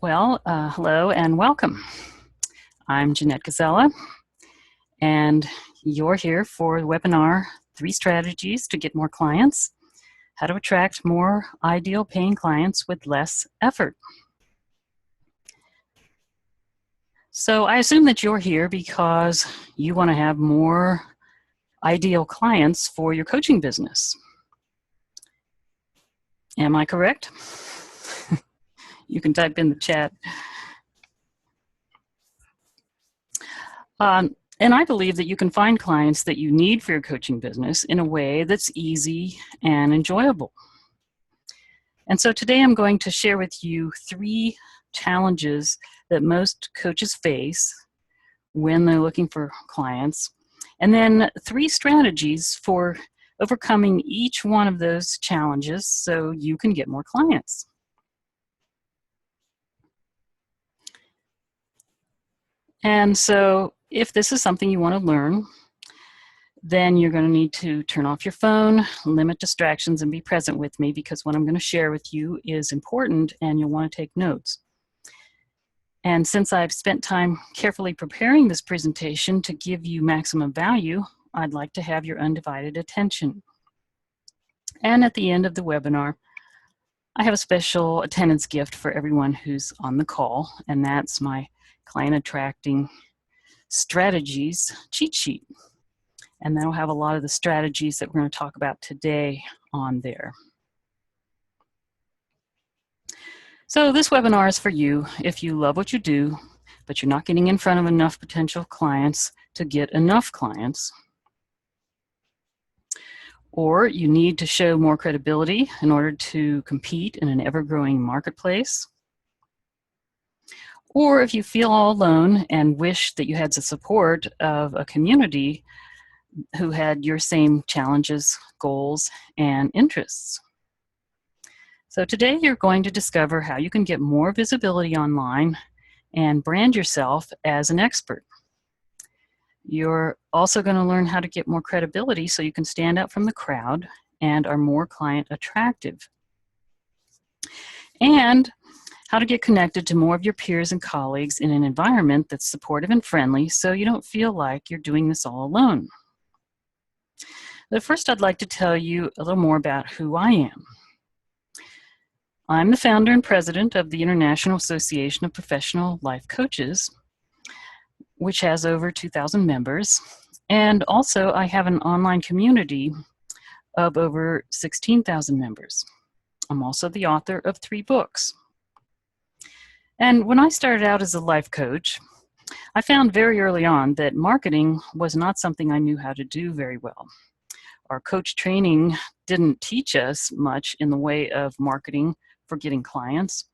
Hello and welcome. I'm Jeannette Koczela, and you're here for the webinar, 3 Strategies to Get More Clients, How to Attract More Ideal Paying Clients with Less Effort. So I assume that you're here because you want to have more ideal clients for your coaching business. Am I correct? You can type in the chat. And I believe that you can find clients that you need for your coaching business in a way that's easy and enjoyable. And so today I'm going to share with you 3 challenges that most coaches face when they're looking for clients, and then 3 strategies for overcoming each one of those challenges so you can get more clients. And so if this is something you want to learn, then you're going to need to turn off your phone, limit distractions, and be present with me, because what I'm going to share with you is important and you'll want to take notes. And since I've spent time carefully preparing this presentation to give you maximum value, I'd like to have your undivided attention. And at the end of the webinar, I have a special attendance gift for everyone who's on the call, and that's my Client Attracting Strategies cheat sheet. And that'll have a lot of the strategies that we're going to talk about today on there. So this webinar is for you if you love what you do, but you're not getting in front of enough potential clients to get enough clients. Or you need to show more credibility in order to compete in an ever-growing marketplace. Or if you feel all alone and wish that you had the support of a community who had your same challenges, goals, and interests. So today you're going to discover how you can get more visibility online and brand yourself as an expert. You're also going to learn how to get more credibility so you can stand out from the crowd and are more client attractive. And how to get connected to more of your peers and colleagues in an environment that's supportive and friendly so you don't feel like you're doing this all alone. But first, I'd like to tell you a little more about who I am. I'm the founder and president of the International Association of Professional Life Coaches, which has over 2,000 members. And also, I have an online community of over 16,000 members. I'm also the author of 3 books. And when I started out as a life coach, I found very early on that marketing was not something I knew how to do very well. Our coach training didn't teach us much in the way of marketing for getting clients.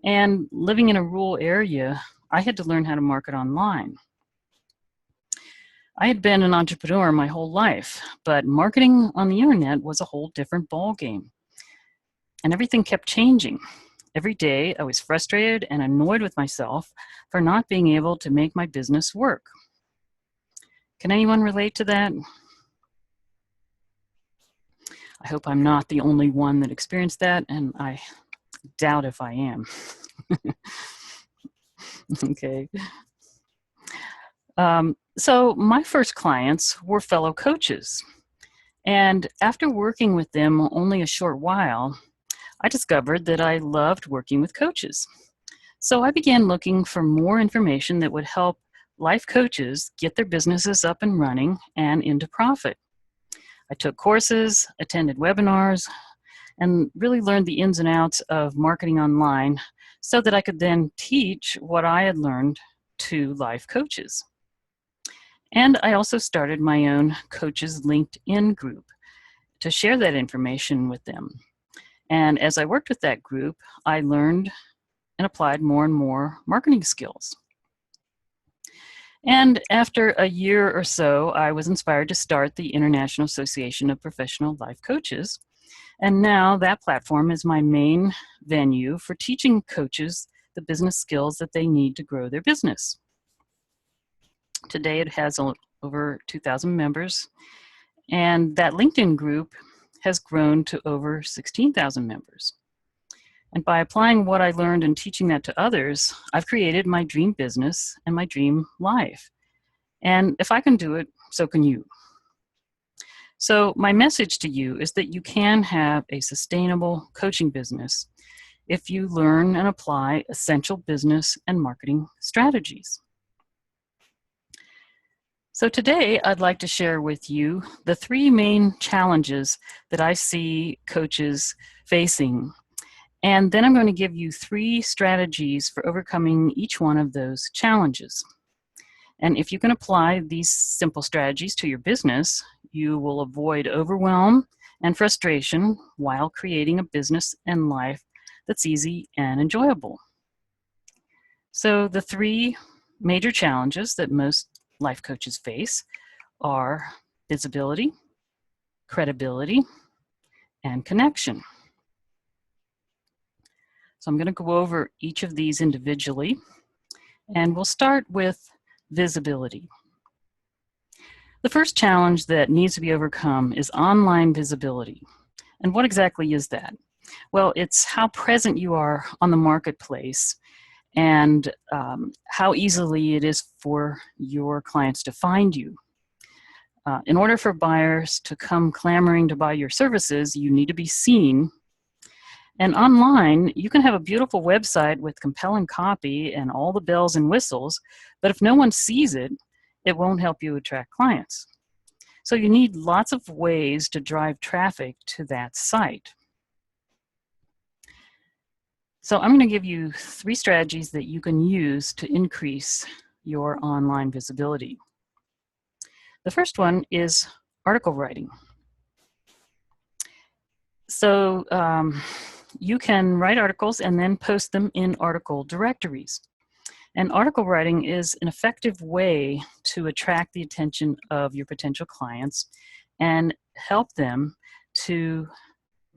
And living in a rural area, I had to learn how to market online. I had been an entrepreneur my whole life, but marketing on the internet was a whole different ballgame. And everything kept changing. Every day, I was frustrated and annoyed with myself for not being able to make my business work. Can anyone relate to that? I hope I'm not the only one that experienced that, and I doubt if I am. Okay. So my first clients were fellow coaches. And after working with them only a short while, I discovered that I loved working with coaches. So I began looking for more information that would help life coaches get their businesses up and running and into profit. I took courses, attended webinars, and really learned the ins and outs of marketing online so that I could then teach what I had learned to life coaches. And I also started my own coaches LinkedIn group to share that information with them. And as I worked with that group, I learned and applied more and more marketing skills. And after a year or so, I was inspired to start the International Association of Professional Life Coaches. And now that platform is my main venue for teaching coaches the business skills that they need to grow their business. Today it has over 2,000 members, and that LinkedIn group has grown to over 16,000 members. And by applying what I learned and teaching that to others, I've created my dream business and my dream life. And if I can do it, so can you. So my message to you is that you can have a sustainable coaching business if you learn and apply essential business and marketing strategies. So today I'd like to share with you the 3 main challenges that I see coaches facing. And then I'm going to give you 3 strategies for overcoming each one of those challenges. And if you can apply these simple strategies to your business, you will avoid overwhelm and frustration while creating a business and life that's easy and enjoyable. So the 3 major challenges that most life coaches face are visibility, credibility, and connection. So I'm going to go over each of these individually, and we'll start with visibility. The first challenge that needs to be overcome is online visibility. And what exactly is that? Well, it's how present you are on the marketplace and how easily it is for your clients to find you. In order for buyers to come clamoring to buy your services, you need to be seen. And online, you can have a beautiful website with compelling copy and all the bells and whistles, but if no one sees it, it won't help you attract clients. So you need lots of ways to drive traffic to that site. So I'm going to give you 3 strategies that you can use to increase your online visibility. The first one is article writing. So you can write articles and then post them in article directories. And article writing is an effective way to attract the attention of your potential clients and help them to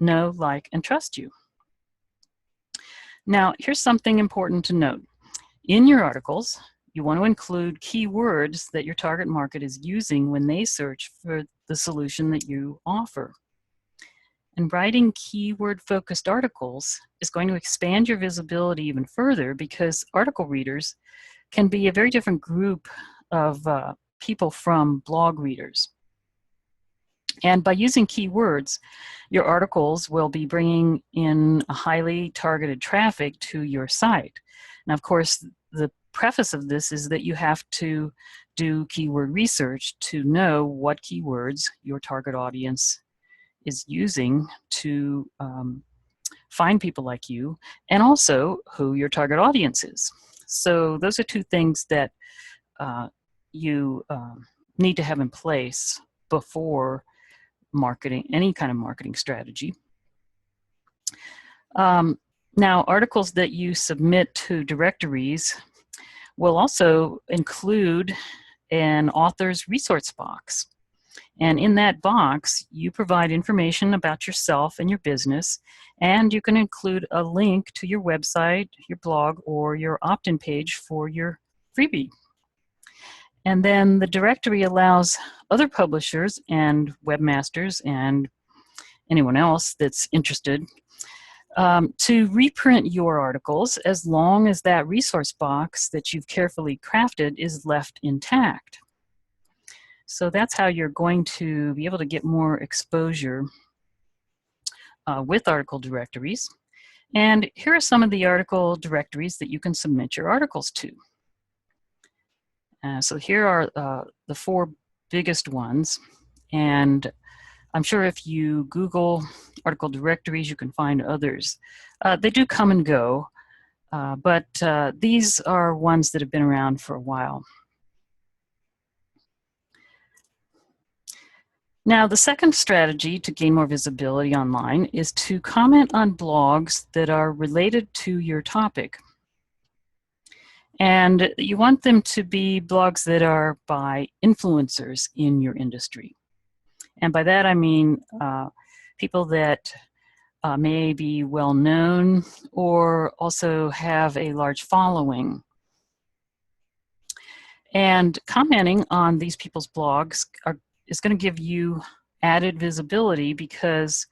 know, like, and trust you. Now, here's something important to note. In your articles, you want to include keywords that your target market is using when they search for the solution that you offer. And writing keyword-focused articles is going to expand your visibility even further because article readers can be a very different group of people from blog readers. And by using keywords, your articles will be bringing in a highly targeted traffic to your site. Now, of course, the preface of this is that you have to do keyword research to know what keywords your target audience is using to find people like you, and also who your target audience is. So those are 2 things that you need to have in place before marketing, any kind of marketing strategy. Now, articles that you submit to directories will also include an author's resource box. And in that box, you provide information about yourself and your business, and you can include a link to your website, your blog, or your opt-in page for your freebie. And then the directory allows other publishers and webmasters and anyone else that's interested to reprint your articles as long as that resource box that you've carefully crafted is left intact. So that's how you're going to be able to get more exposure with article directories. And here are some of the article directories that you can submit your articles to. So here are the 4 biggest ones. And I'm sure if you Google article directories, you can find others. They do come and go, but these are ones that have been around for a while. Now, the second strategy to gain more visibility online is to comment on blogs that are related to your topic. And you want them to be blogs that are by influencers in your industry. And by that I mean people that may be well known or also have a large following. And commenting on these people's blogs is going to give you added visibility because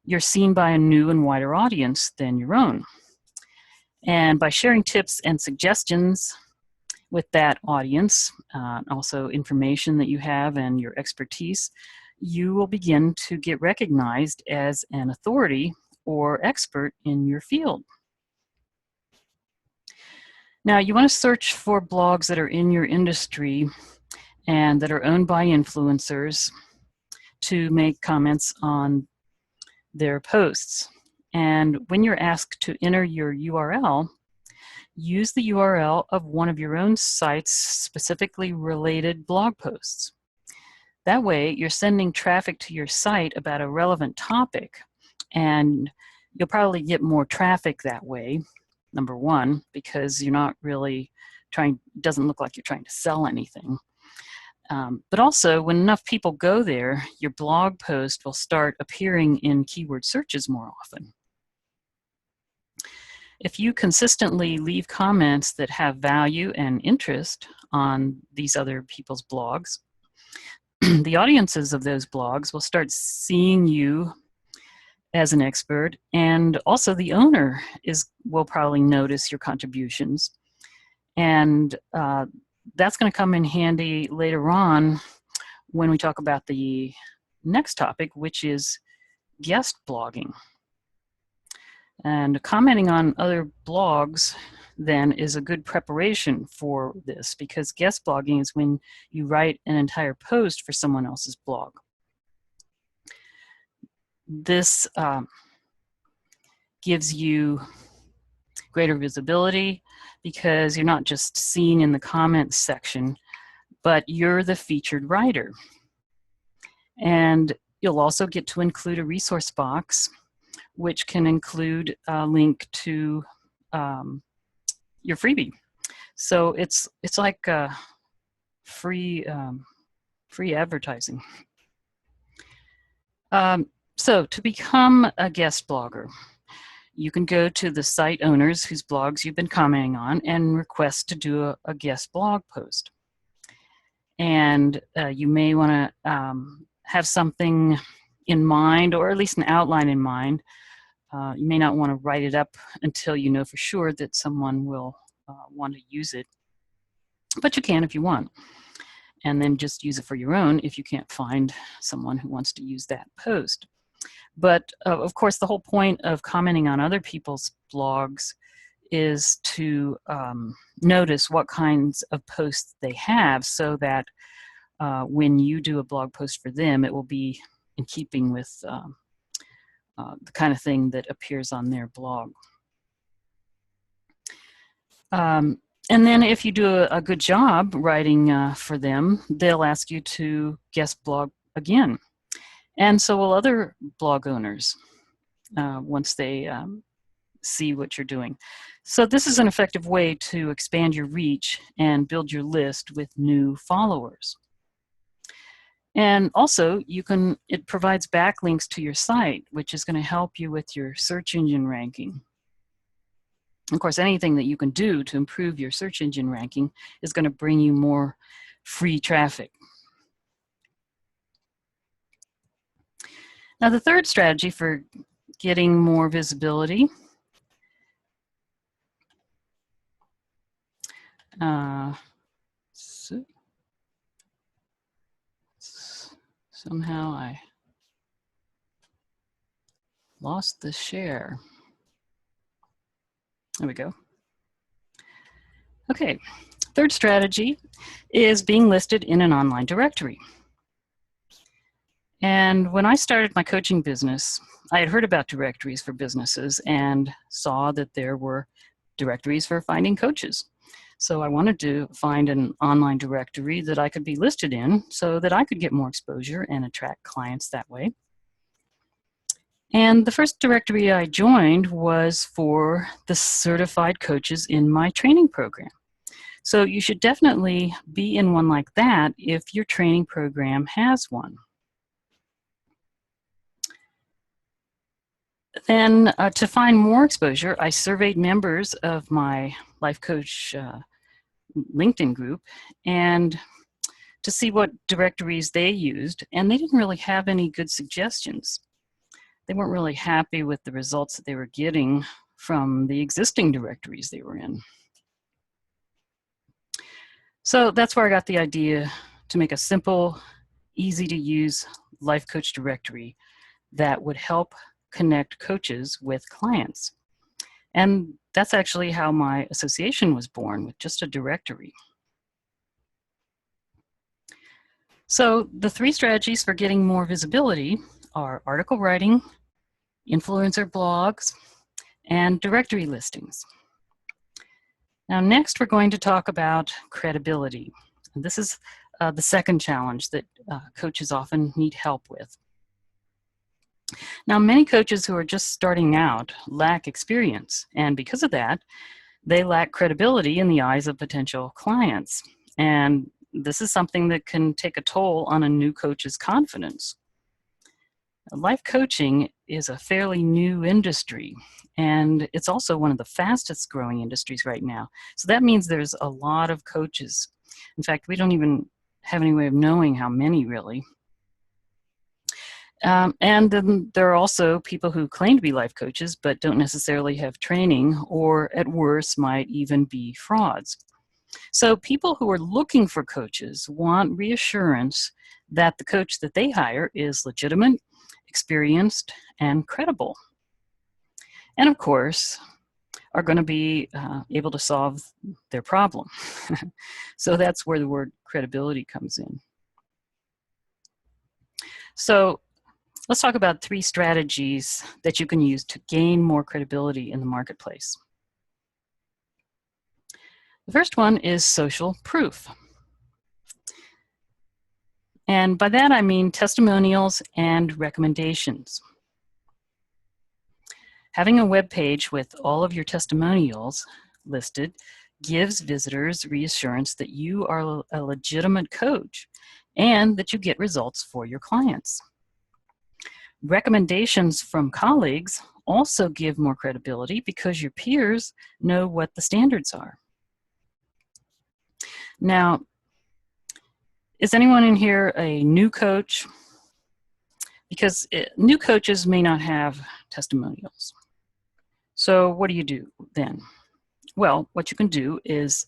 you're seen by a new and wider audience than your own. And by sharing tips and suggestions with that audience, also information that you have and your expertise, you will begin to get recognized as an authority or expert in your field. Now, you want to search for blogs that are in your industry and that are owned by influencers to make comments on their posts. And when you're asked to enter your URL, use the URL of one of your own site's specifically related blog posts. That way, you're sending traffic to your site about a relevant topic, and you'll probably get more traffic that way, number one, because you're not really trying, it doesn't look like you're trying to sell anything. But also, when enough people go there, your blog post will start appearing in keyword searches more often. If you consistently leave comments that have value and interest on these other people's blogs, the audiences of those blogs will start seeing you as an expert, and also the owner will probably notice your contributions. And that's going to come in handy later on when we talk about the next topic, which is guest blogging. And commenting on other blogs then is a good preparation for this, because guest blogging is when you write an entire post for someone else's blog. This gives you greater visibility because you're not just seen in the comments section, but you're the featured writer. And you'll also get to include a resource box, which can include a link to your freebie. So it's like free advertising. So to become a guest blogger, you can go to the site owners whose blogs you've been commenting on and request to do a guest blog post. And you may want to have something in mind, or at least an outline in mind. You may not want to write it up until you know for sure that someone will want to use it, but you can if you want. And then just use it for your own if you can't find someone who wants to use that post. But of course, the whole point of commenting on other people's blogs is to notice what kinds of posts they have, so that when you do a blog post for them, it will be in keeping with the kind of thing that appears on their blog. And then if you do a good job writing for them, they'll ask you to guest blog again. And so will other blog owners once they see what you're doing. So this is an effective way to expand your reach and build your list with new followers. And also, it provides backlinks to your site, which is going to help you with your search engine ranking. Of course, anything that you can do to improve your search engine ranking is going to bring you more free traffic. Now, the third strategy for getting more visibility somehow I lost the share. There we go. Okay, third strategy is being listed in an online directory. And when I started my coaching business, I had heard about directories for businesses and saw that there were directories for finding coaches. So I wanted to find an online directory that I could be listed in so that I could get more exposure and attract clients that way. And the first directory I joined was for the certified coaches in my training program. So you should definitely be in one like that if your training program has one. Then to find more exposure, I surveyed members of my Life Coach LinkedIn group and to see what directories they used, and they didn't really have any good suggestions. they weren't really happy with the results that they were getting from the existing directories they were in. So that's where I got the idea to make a simple, easy to use life coach directory that would help connect coaches with clients. And that's actually how my association was born, with just a directory. So the 3 strategies for getting more visibility are article writing, influencer blogs, and directory listings. Now, next we're going to talk about credibility. And this is the second challenge that coaches often need help with. Now, many coaches who are just starting out lack experience, and because of that, they lack credibility in the eyes of potential clients. And this is something that can take a toll on a new coach's confidence. Life coaching is a fairly new industry, and it's also one of the fastest growing industries right now. So that means there's a lot of coaches. In fact, we don't even have any way of knowing how many, really. And then there are also people who claim to be life coaches but don't necessarily have training, or at worst might even be frauds. So people who are looking for coaches want reassurance that the coach that they hire is legitimate, experienced, and credible. And of course, are going to be able to solve their problem. So that's where the word credibility comes in. So let's talk about 3 strategies that you can use to gain more credibility in the marketplace. The first one is social proof. And by that I mean testimonials and recommendations. Having a web page with all of your testimonials listed gives visitors reassurance that you are a legitimate coach and that you get results for your clients. Recommendations from colleagues also give more credibility because your peers know what the standards are. Now, is anyone in here a new coach? Because new coaches may not have testimonials. So what do you do then? Well, what you can do is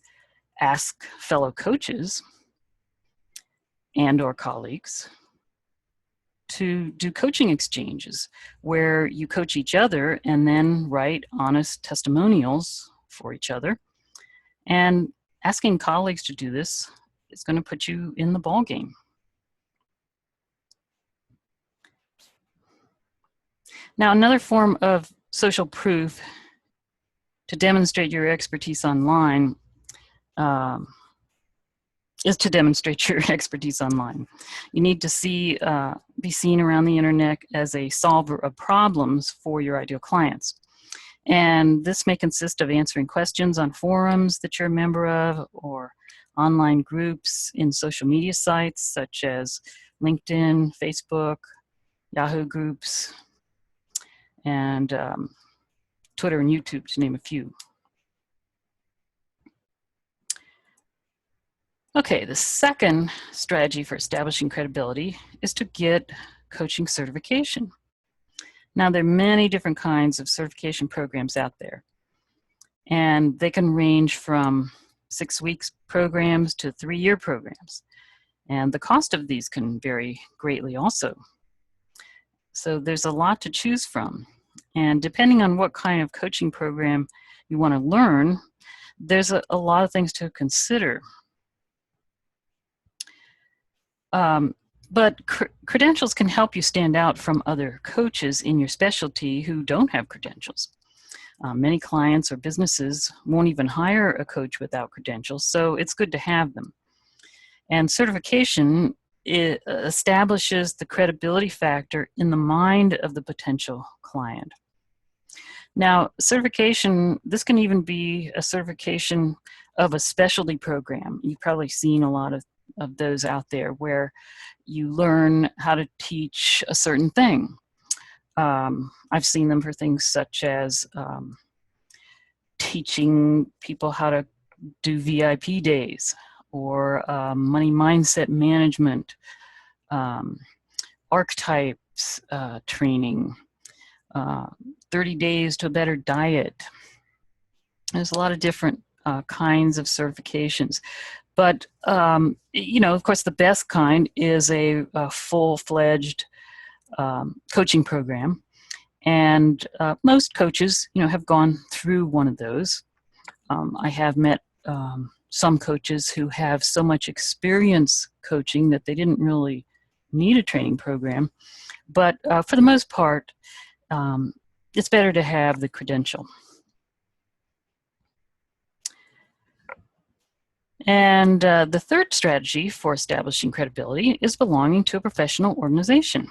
ask fellow coaches and or colleagues to do coaching exchanges where you coach each other and then write honest testimonials for each other. And asking colleagues to do this is going to put you in the ballgame. Now, another form of social proof to demonstrate your expertise online is to demonstrate your expertise online. You need to be seen around the internet as a solver of problems for your ideal clients. And this may consist of answering questions on forums that you're a member of, or online groups in social media sites such as LinkedIn, Facebook, Yahoo groups, and Twitter and YouTube, to name a few. Okay, the second strategy for establishing credibility is to get coaching certification. Now, there are many different kinds of certification programs out there, and they can range from 6 weeks programs to 3-year programs. And the cost of these can vary greatly also. So there's a lot to choose from. And depending on what kind of coaching program you want to learn, there's a lot of things to consider. But credentials can help you stand out from other coaches in your specialty who don't have credentials. Many clients or businesses won't even hire a coach without credentials, so it's good to have them. And certification establishes the credibility factor in the mind of the potential client. Now, certification, this can even be a certification of a specialty program. You've probably seen a lot of those out there where you learn how to teach a certain thing. I've seen them for things such as teaching people how to do VIP days, or money mindset management, archetypes training, 30 Days to a Better Diet. There's a lot of different kinds of certifications. But, you know, of course, the best kind is a full-fledged coaching program. And most coaches, you know, have gone through one of those. I have met some coaches who have so much experience coaching that they didn't really need a training program. But for the most part, it's better to have the credential. And the third strategy for establishing credibility is belonging to a professional organization.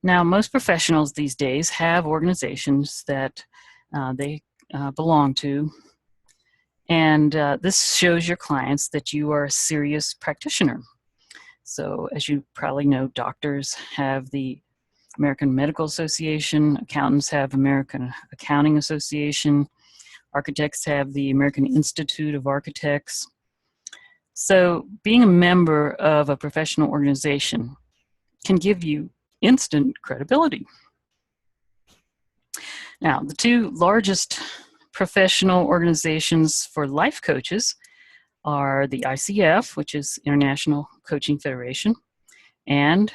Now, most professionals these days have organizations that they belong to, and this shows your clients that you are a serious practitioner. So, as you probably know, doctors have the American Medical Association, accountants have American Accounting Association, architects have the American Institute of Architects. So being a member of a professional organization can give you instant credibility. Now, the two largest professional organizations for life coaches are the ICF, which is International Coaching Federation, and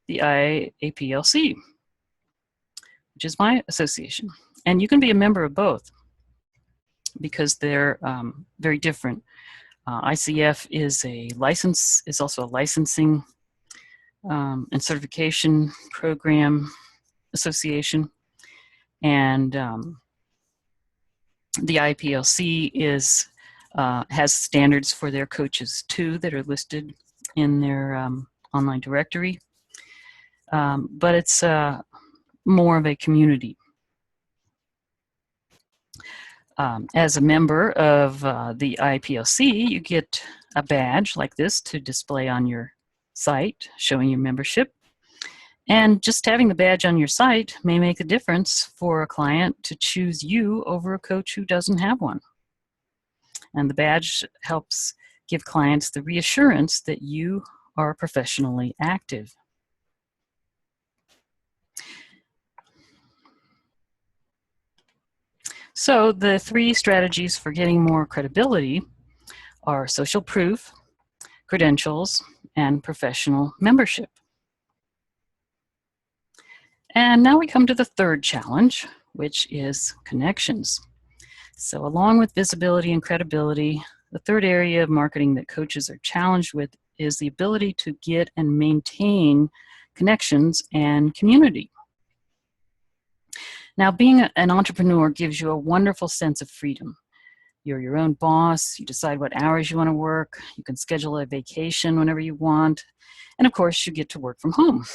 the IAPLC, which is my association. And you can be a member of both because they're very different. ICF is also a licensing and certification program association, and the IPLC has standards for their coaches too that are listed in their online directory, but it's more of a community. As a member of the IPLC, you get a badge like this to display on your site, showing your membership. And just having the badge on your site may make a difference for a client to choose you over a coach who doesn't have one. And the badge helps give clients the reassurance that you are professionally active. So the three strategies for getting more credibility are social proof, credentials, and professional membership. And now we come to the third challenge, which is connections. So along with visibility and credibility, the third area of marketing that coaches are challenged with is the ability to get and maintain connections and community. Now, being an entrepreneur gives you a wonderful sense of freedom. You're your own boss, you decide what hours you want to work, you can schedule a vacation whenever you want, and of course you get to work from home.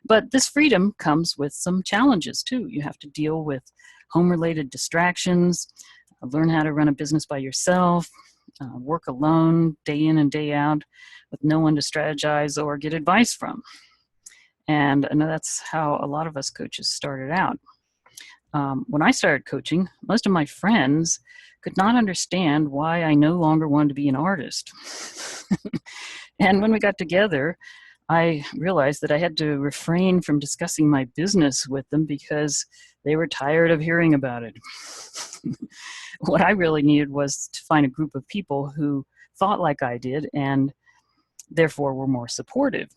But this freedom comes with some challenges too. You have to deal with home-related distractions, learn how to run a business by yourself, work alone day in and day out with no one to strategize or get advice from. And I know that's how a lot of us coaches started out. When I started coaching, most of my friends could not understand why I no longer wanted to be an artist. And when we got together, I realized that I had to refrain from discussing my business with them because they were tired of hearing about it. What I really needed was to find a group of people who thought like I did and therefore were more supportive.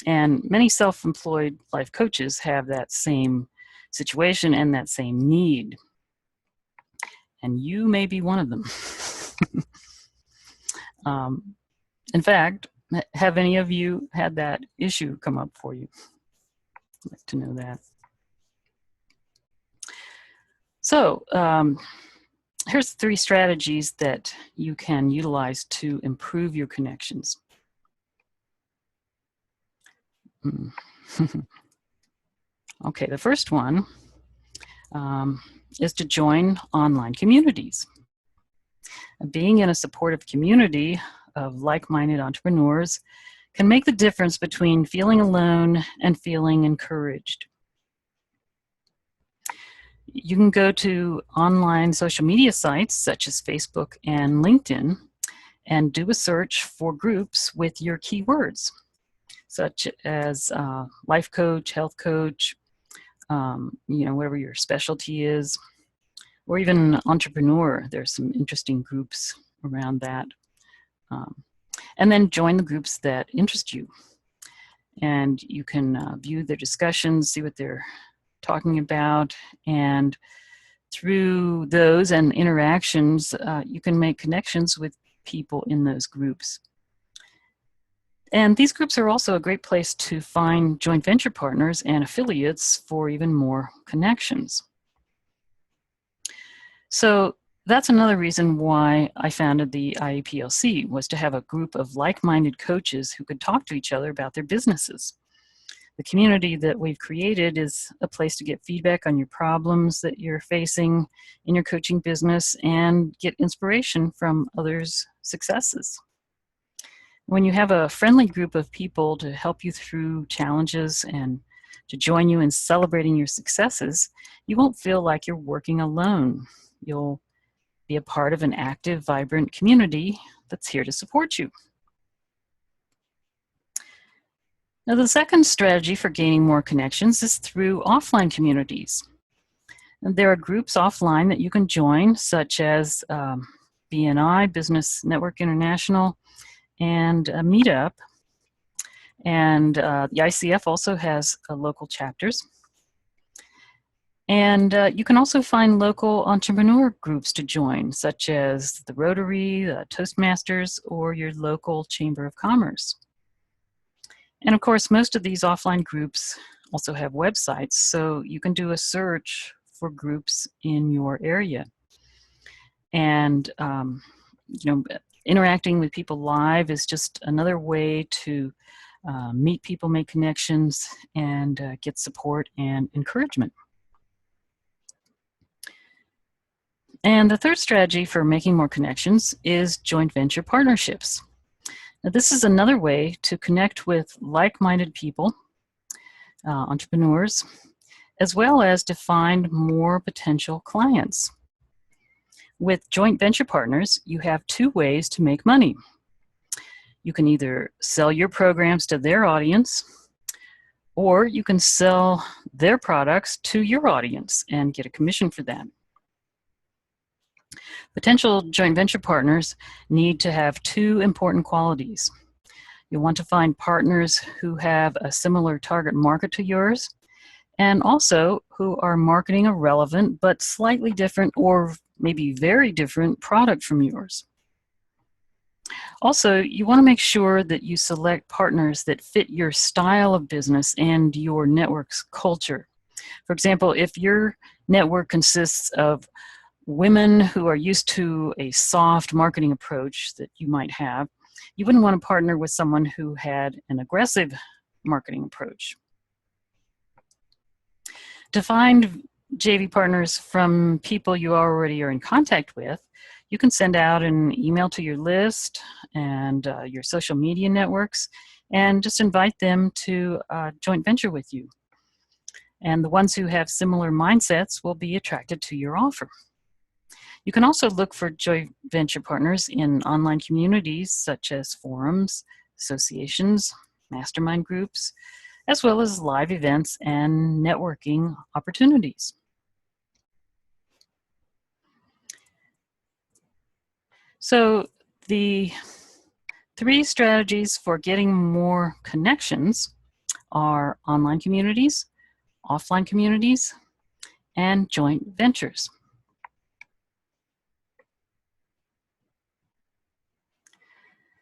And many self-employed life coaches have that same situation and that same need. And you may be one of them. In fact, have any of you had that issue come up for you? I'd like to know that. So here's 3 strategies that you can utilize to improve your connections. Okay, the first one is to join online communities. Being in a supportive community of like-minded entrepreneurs can make the difference between feeling alone and feeling encouraged. You can go to online social media sites such as Facebook and LinkedIn and do a search for groups with your keywords, such as life coach, health coach, whatever your specialty is, or even entrepreneur. There's some interesting groups around that. And then join the groups that interest you. And you can view their discussions, see what they're talking about, and through those and interactions, you can make connections with people in those groups. And these groups are also a great place to find joint venture partners and affiliates for even more connections. So that's another reason why I founded the IAPLC, was to have a group of like-minded coaches who could talk to each other about their businesses. The community that we've created is a place to get feedback on your problems that you're facing in your coaching business and get inspiration from others' successes. When you have a friendly group of people to help you through challenges and to join you in celebrating your successes, you won't feel like you're working alone. You'll be a part of an active, vibrant community that's here to support you. Now, the second strategy for gaining more connections is through offline communities. And there are groups offline that you can join, such as BNI, Business Network International, and Meetup. And the ICF also has local chapters. And you can also find local entrepreneur groups to join, such as the Rotary, the Toastmasters, or your local Chamber of Commerce. And of course, most of these offline groups also have websites, so you can do a search for groups in your area. And interacting with people live is just another way to meet people, make connections, and get support and encouragement. And the third strategy for making more connections is joint venture partnerships. Now, this is another way to connect with like-minded people, entrepreneurs, as well as to find more potential clients. With joint venture partners, you have two ways to make money. You can either sell your programs to their audience, or you can sell their products to your audience and get a commission for that. Potential joint venture partners need to have two important qualities. You want to find partners who have a similar target market to yours, and also who are marketing a relevant but slightly different or maybe very different product from yours. Also, you want to make sure that you select partners that fit your style of business and your network's culture. For example, if your network consists of women who are used to a soft marketing approach that you might have, you wouldn't want to partner with someone who had an aggressive marketing approach. To find JV partners from people you already are in contact with, you can send out an email to your list and your social media networks and just invite them to joint venture with you. And the ones who have similar mindsets will be attracted to your offer. You can also look for joint venture partners in online communities such as forums, associations, mastermind groups, as well as live events and networking opportunities. So the three strategies for getting more connections are online communities, offline communities, and joint ventures.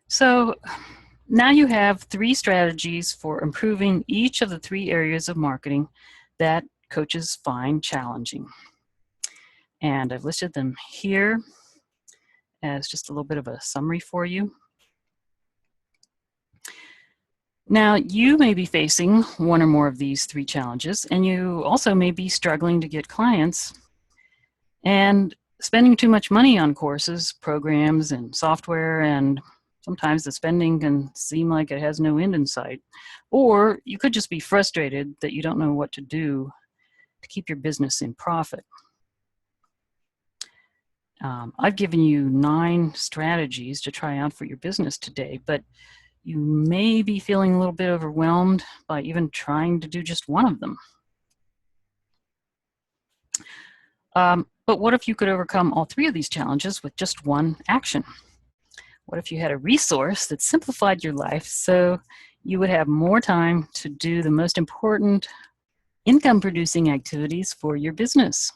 So now you have three strategies for improving each of the three areas of marketing that coaches find challenging. And I've listed them here as just a little bit of a summary for you. Now, you may be facing one or more of these three challenges, and you also may be struggling to get clients and spending too much money on courses, programs, and software, and sometimes the spending can seem like it has no end in sight. Or you could just be frustrated that you don't know what to do to keep your business in profit. I've given you 9 strategies to try out for your business today, but you may be feeling a little bit overwhelmed by even trying to do just one of them. But what if you could overcome all three of these challenges with just one action? What if you had a resource that simplified your life so you would have more time to do the most important income-producing activities for your business?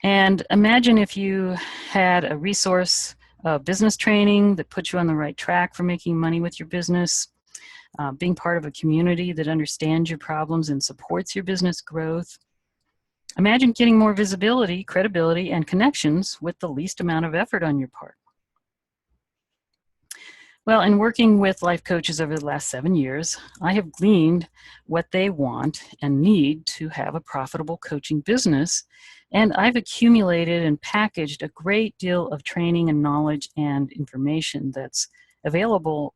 And imagine if you had a resource, business training that puts you on the right track for making money with your business, being part of a community that understands your problems and supports your business growth. Imagine getting more visibility, credibility, and connections with the least amount of effort on your part. Well, in working with life coaches over the last 7 years, I have gleaned what they want and need to have a profitable coaching business, and I've accumulated and packaged a great deal of training and knowledge and information that's available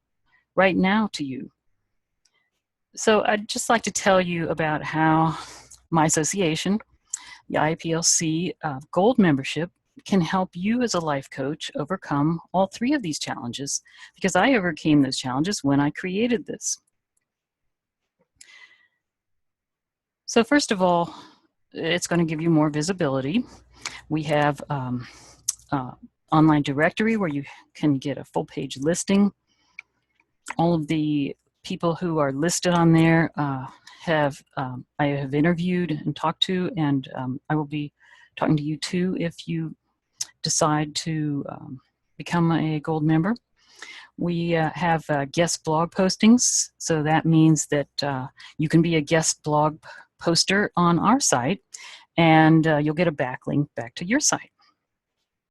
right now to you. So I'd just like to tell you about how my association, the IAPLC Gold membership, can help you as a life coach overcome all three of these challenges, because I overcame those challenges when I created this. So first of all, it's going to give you more visibility. We have online directory where you can get a full page listing. All of the people who are listed on there I have interviewed and talked to, and I will be talking to you too if you decide to become a gold member. We have guest blog postings, so that means that you can be a guest blog poster on our site, and you'll get a backlink back to your site.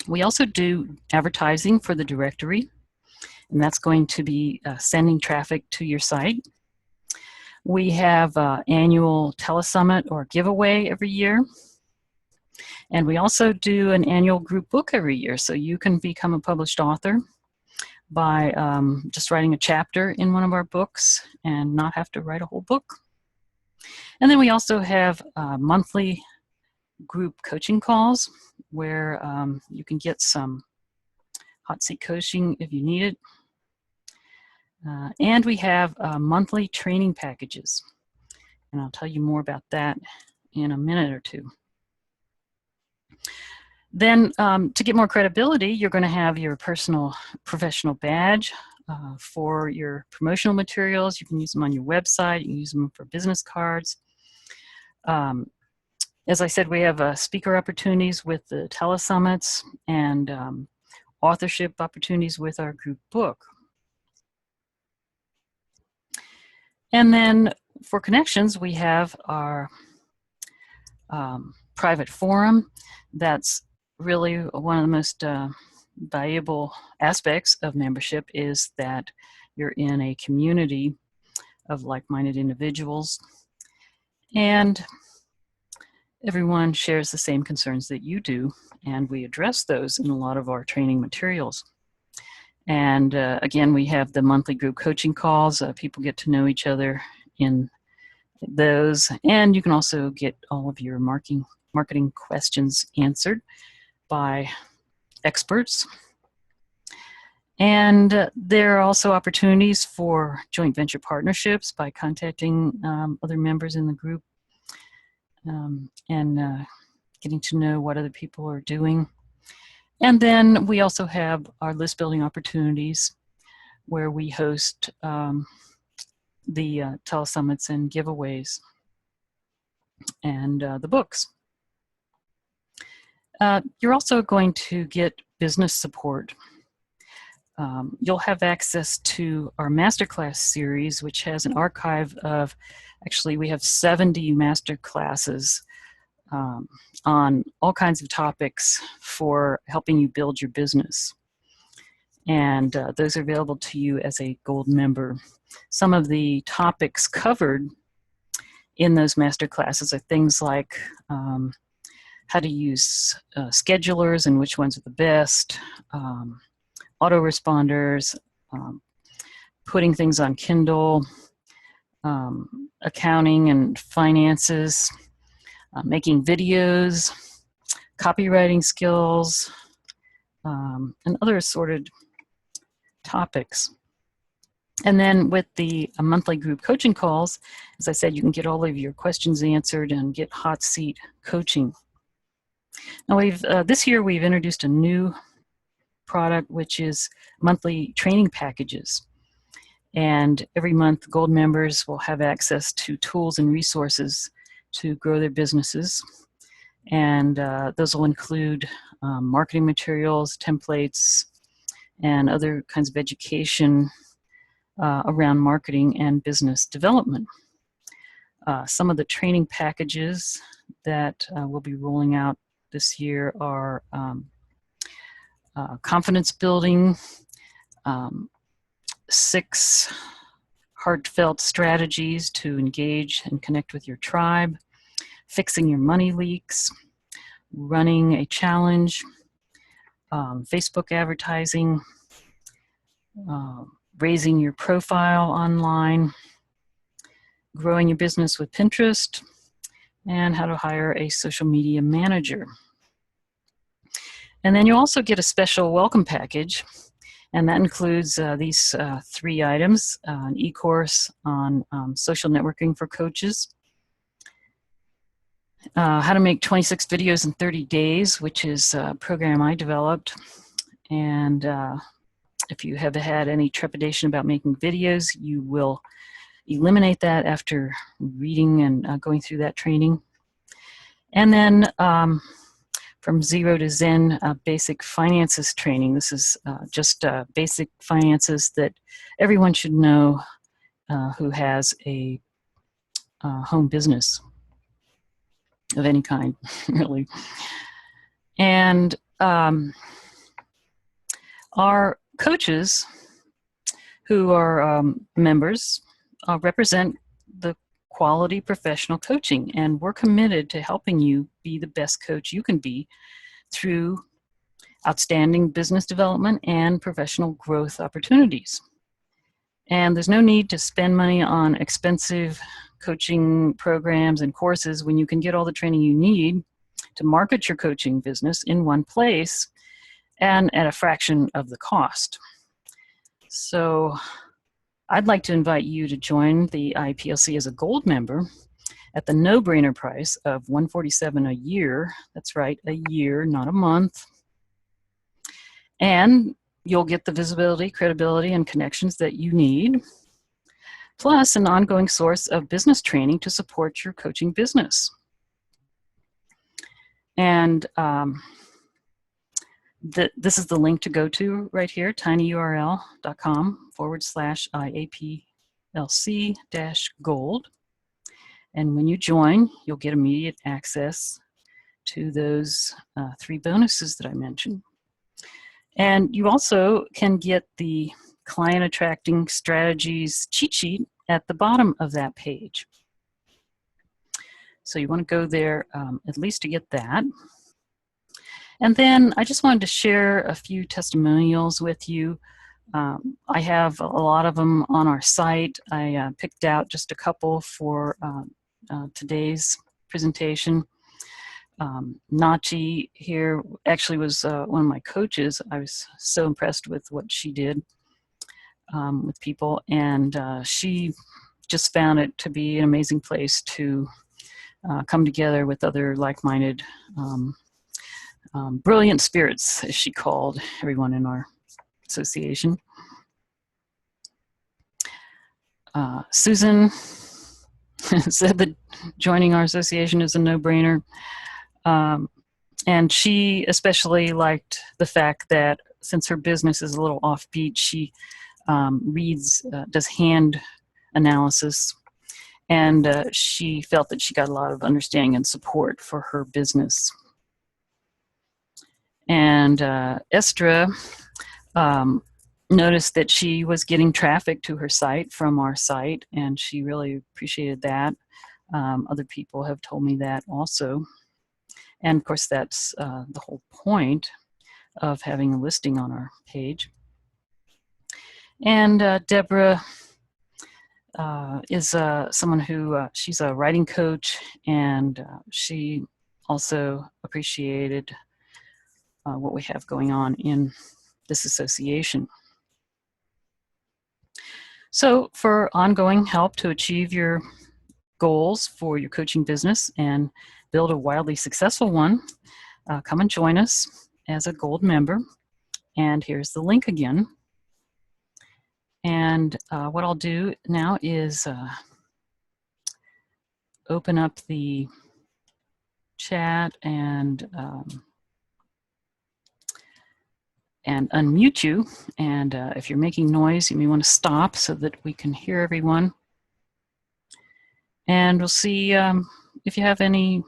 We also do advertising for the directory, and that's going to be sending traffic to your site. We have annual telesummit or giveaway every year. And we also do an annual group book every year, so you can become a published author by just writing a chapter in one of our books and not have to write a whole book. And then we also have monthly group coaching calls where you can get some hot seat coaching if you need it. And we have monthly training packages, and I'll tell you more about that in a minute or two. Then to get more credibility, you're going to have your personal professional badge for your promotional materials. You can use them on your website. You can use them for business cards. As I said, we have speaker opportunities with the telesummits and authorship opportunities with our group book. And then for connections, we have our private forum. That's really one of the most valuable aspects of membership, is that you're in a community of like-minded individuals, and everyone shares the same concerns that you do, and we address those in a lot of our training materials. And again, we have the monthly group coaching calls. People get to know each other in those, and you can also get all of your marketing questions answered by experts. And there are also opportunities for joint venture partnerships by contacting other members in the group and getting to know what other people are doing. And then we also have our list building opportunities where we host the telesummits and giveaways and the books. You're also going to get business support. You'll have access to our masterclass series, which has an archive of, actually we have 70 masterclasses on all kinds of topics for helping you build your business. And those are available to you as a gold member. Some of the topics covered in those masterclasses are things like how to use schedulers and which ones are the best, autoresponders, putting things on Kindle, accounting and finances, making videos, copywriting skills, and other assorted topics. And then with the monthly group coaching calls, as I said, you can get all of your questions answered and get hot seat coaching. Now this year we've introduced a new product, which is monthly training packages. And every month, Gold members will have access to tools and resources to grow their businesses. And those will include marketing materials, templates, and other kinds of education around marketing and business development. Some of the training packages that we'll be rolling out this year are confidence building, 6 heartfelt strategies to engage and connect with your tribe, fixing your money leaks, running a challenge, Facebook advertising, raising your profile online, growing your business with Pinterest, and how to hire a social media manager. And then you also get a special welcome package, and that includes these 3 items: an e-course on social networking for coaches, how to make 26 videos in 30 days, which is a program I developed. And if you have had any trepidation about making videos, you will eliminate that after reading and going through that training. And then from Zero to Zen basic finances training. This is just basic finances that everyone should know who has a home business of any kind, really. And our coaches who are members represent the quality professional coaching, and we're committed to helping you be the best coach you can be through outstanding business development and professional growth opportunities. And there's no need to spend money on expensive coaching programs and courses when you can get all the training you need to market your coaching business in one place and at a fraction of the cost. So I'd like to invite you to join the IAPLC as a Gold member at the no-brainer price of $147 a year. That's right, a year, not a month. And you'll get the visibility, credibility, and connections that you need, plus an ongoing source of business training to support your coaching business. And this is the link to go to right here, tinyurl.com/IAPLC-gold. And when you join, you'll get immediate access to those 3 bonuses that I mentioned. And you also can get the client attracting strategies cheat sheet at the bottom of that page. So you want to go there at least to get that. And then I just wanted to share a few testimonials with you. I have a lot of them on our site. I picked out just a couple for today's presentation. Nachi here actually was one of my coaches. I was so impressed with what she did with people, and she just found it to be an amazing place to come together with other like-minded brilliant spirits, as she called everyone in our association. Susan said that joining our association is a no-brainer. And she especially liked the fact that since her business is a little offbeat, she does hand analysis, and she felt that she got a lot of understanding and support for her business. And Estra noticed that she was getting traffic to her site from our site, and she really appreciated that. Other people have told me that also. And of course, that's the whole point of having a listing on our page. And Deborah is someone who, she's a writing coach, and she also appreciated what we have going on in this association. So for ongoing help to achieve your goals for your coaching business and build a wildly successful one, come and join us as a gold member. And here's the link again. And what I'll do now is open up the chat and unmute you. And if you're making noise, you may want to stop so that we can hear everyone. And we'll see if you have any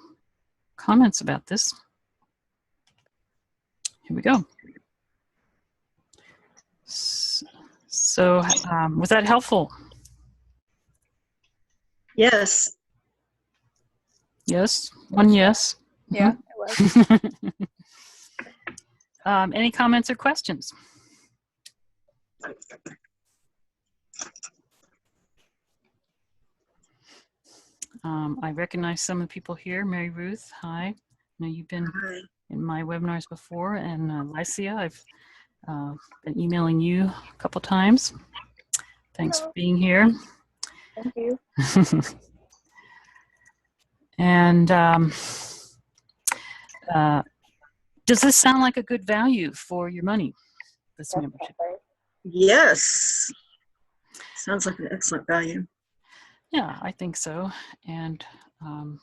comments about this. Here we go. So was that helpful? Yes. Yes? One yes? Yeah, it was. Any comments or questions? I recognize some of the people here. Mary Ruth, hi. I know you've been in my webinars before. And Lycia, I've been emailing you a couple times. Thanks for being here. Thank you. And does this sound like a good value for your money, this membership? Yes. Sounds like an excellent value. Yeah, I think so. And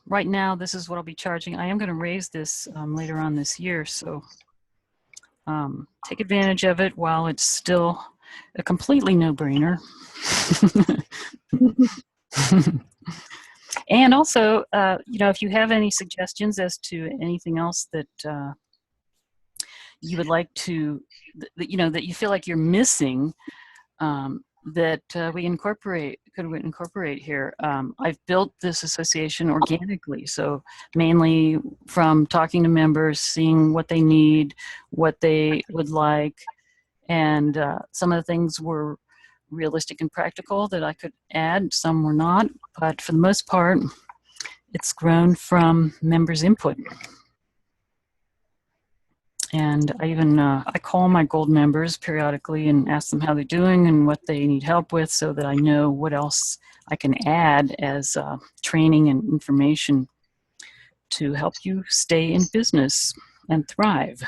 right now, this is what I'll be charging. I am going to raise this later on this year, so take advantage of it while it's still a completely no-brainer. And also, you know, if you have any suggestions as to anything else that you would like to, you know, that you feel like you're missing, that we could incorporate here. I've built this association organically, so mainly from talking to members, seeing what they need, what they would like, and some of the things were realistic and practical that I could add, some were not, but for the most part, it's grown from members' input. And I even, I call my gold members periodically and ask them how they're doing and what they need help with so that I know what else I can add as training and information to help you stay in business and thrive.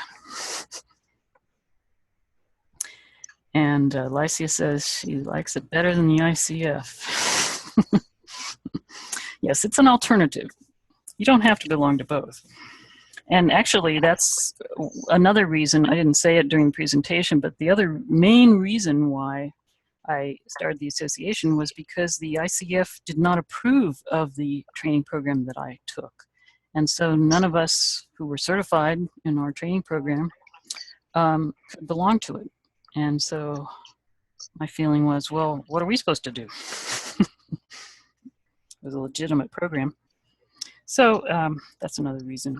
And Lycia says she likes it better than the ICF. Yes, it's an alternative. You don't have to belong to both. And actually, that's another reason, I didn't say it during the presentation, but the other main reason why I started the association was because the ICF did not approve of the training program that I took. And so none of us who were certified in our training program could belong to it. And so my feeling was, well, what are we supposed to do? It was a legitimate program. So that's another reason.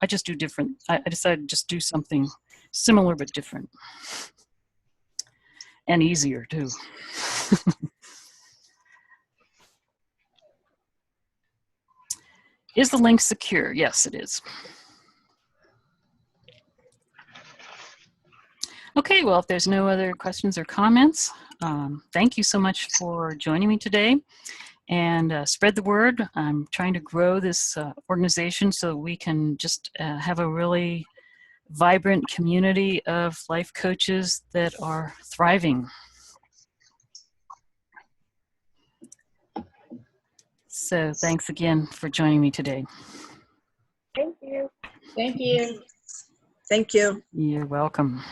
I just do different. I decided to just do something similar but different. And easier too. Is the link secure? Yes, it is. Okay, well, if there's no other questions or comments, thank you so much for joining me today. And spread the word. I'm trying to grow this organization so we can just have a really vibrant community of life coaches that are thriving. So thanks again for joining me today. Thank you. Thank you. Thank you. You're welcome.